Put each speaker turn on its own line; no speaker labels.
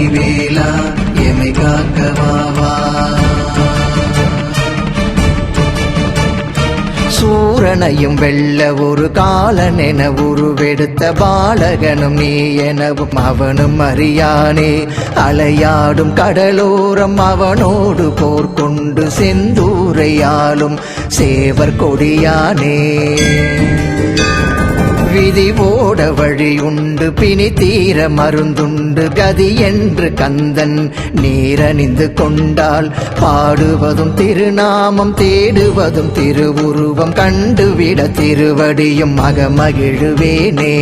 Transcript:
வடிவேலா எமை காக்கவாவா. சூரனையும் வெல்ல ஒரு காலன் என உருவெடுத்த பாலகனும் நீ எனவும் அவனும் அறியானே. அலையாடும் கடலோரம் அவனோடு போர் கொண்டு செந்தூரையாலும் சேவர் கொடியானே. விதி ஓட வழியுண்டு பிணி தீர மருந்துண்டு கதி என்று கந்தன் நீரணிந்து கொண்டால் பாடுவதும் திருநாமம் தேடுவதும் திருவுருவம் கண்டுவிட திருவடியும் மகமகிழுவேனே.